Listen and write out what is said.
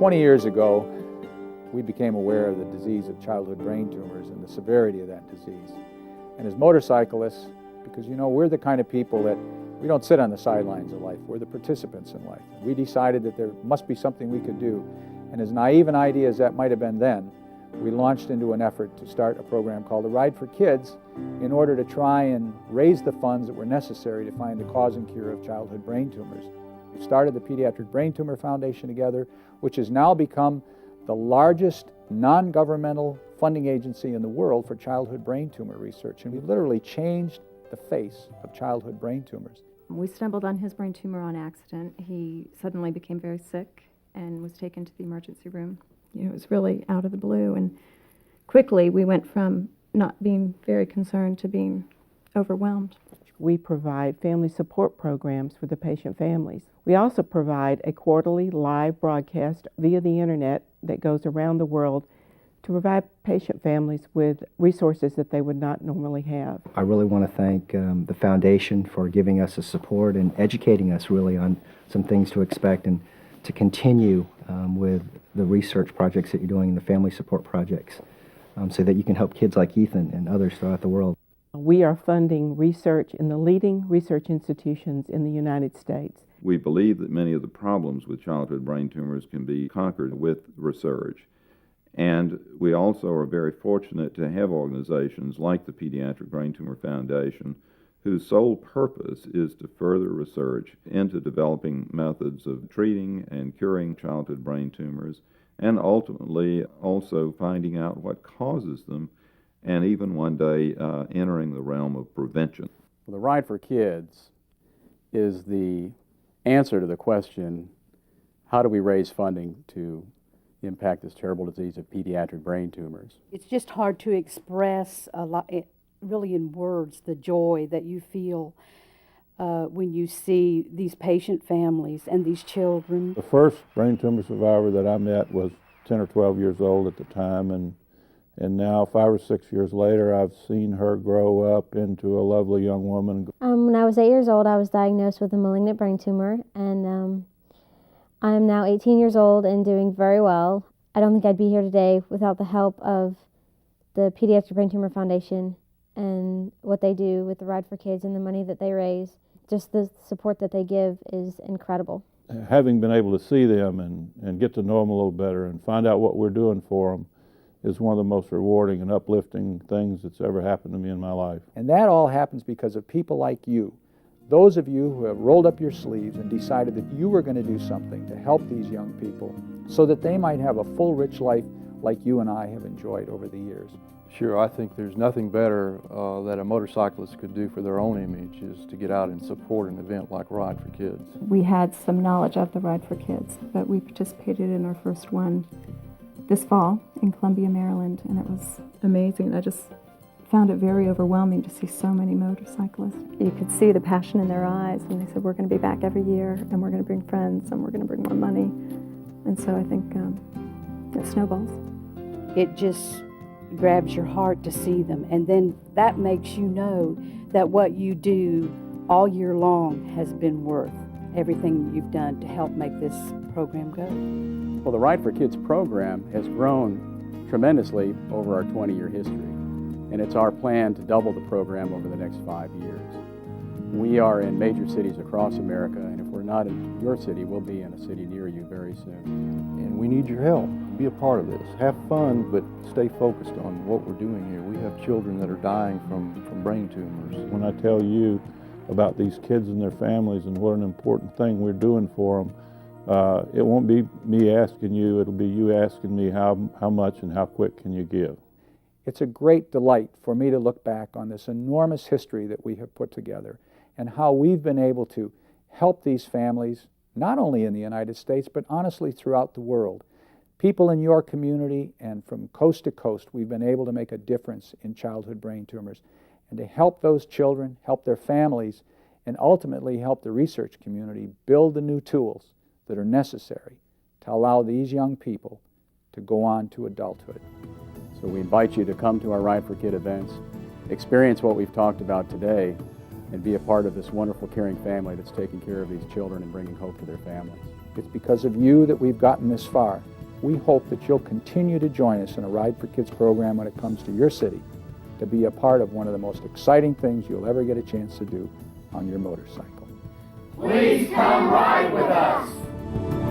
20 years ago, we became aware of the disease of childhood brain tumors and the severity of that disease. And as motorcyclists, because we're the kind of people that we don't sit on the sidelines of life, we're the participants in life. We decided that there must be something we could do. And as naive an idea as that might have been then, we launched into an effort to start a program called the Ride for Kids in order to try and raise the funds that were necessary to find the cause and cure of childhood brain tumors. We started the Pediatric Brain Tumor Foundation together, which has now become the largest non-governmental funding agency in the world for childhood brain tumor research. And we literally changed the face of childhood brain tumors. We stumbled on his brain tumor on accident. He suddenly became very sick and was taken to the emergency room. It was really out of the blue, and quickly we went from not being very concerned to being overwhelmed. We provide family support programs for the patient families. We also provide a quarterly live broadcast via the internet that goes around the world to provide patient families with resources that they would not normally have. I really want to thank the foundation for giving us the support and educating us really on some things to expect and to continue with the research projects that you're doing and the family support projects so that you can help kids like Ethan and others throughout the world. We are funding research in the leading research institutions in the United States. We believe that many of the problems with childhood brain tumors can be conquered with research. And we also are very fortunate to have organizations like the Pediatric Brain Tumor Foundation whose sole purpose is to further research into developing methods of treating and curing childhood brain tumors, and ultimately also finding out what causes them, and even one day entering the realm of prevention. Well, the Ride for Kids is the answer to the question, how do we raise funding to impact this terrible disease of pediatric brain tumors? It's just hard to express a lot, really in words, the joy that you feel when you see these patient families and these children. The first brain tumor survivor that I met was 10 or 12 years old at the time, and now 5 or 6 years later I've seen her grow up into a lovely young woman. When I was 8 years old, I was diagnosed with a malignant brain tumor, and I'm now 18 years old and doing very well. I don't think I'd be here today without the help of the Pediatric Brain Tumor Foundation and what they do with the Ride for Kids and the money that they raise. Just the support that they give is incredible. Having been able to see them and get to know them a little better and find out what we're doing for them is one of the most rewarding and uplifting things that's ever happened to me in my life. And that all happens because of people like you. Those of you who have rolled up your sleeves and decided that you were going to do something to help these young people so that they might have a full, rich life like you and I have enjoyed over the years. Sure, I think there's nothing better that a motorcyclist could do for their own image is to get out and support an event like Ride for Kids. We had some knowledge of the Ride for Kids, but we participated in our first one this fall in Columbia, Maryland, and it was amazing. I just found it very overwhelming to see so many motorcyclists. You could see the passion in their eyes, and they said, we're going to be back every year, and we're going to bring friends, and we're going to bring more money. And so I think it snowballs. It just grabs your heart to see them, and then that makes you know that what you do all year long has been worth everything you've done to help make this program go. Well, the Ride for Kids program has grown tremendously over our 20-year history, and it's our plan to double the program over the next 5 years. We are in major cities across America, and if we're not in your city, we'll be in a city near you very soon. And we need your help. Be a part of this. Have fun, but stay focused on what we're doing here. We have children that are dying from brain tumors. When I tell you about these kids and their families and what an important thing we're doing for them, it won't be me asking you, it'll be you asking me how much and how quick can you give. It's a great delight for me to look back on this enormous history that we have put together and how we've been able to help these families, not only in the United States, but honestly throughout the world. People in your community and from coast to coast, we've been able to make a difference in childhood brain tumors and to help those children, help their families, and ultimately help the research community build the new tools that are necessary to allow these young people to go on to adulthood. So we invite you to come to our Ride for Kid events, experience what we've talked about today, and be a part of this wonderful, caring family that's taking care of these children and bringing hope to their families. It's because of you that we've gotten this far. we hope that you'll continue to join us in a Ride for Kids program when it comes to your city, to be a part of one of the most exciting things you'll ever get a chance to do on your motorcycle. Please come ride with us.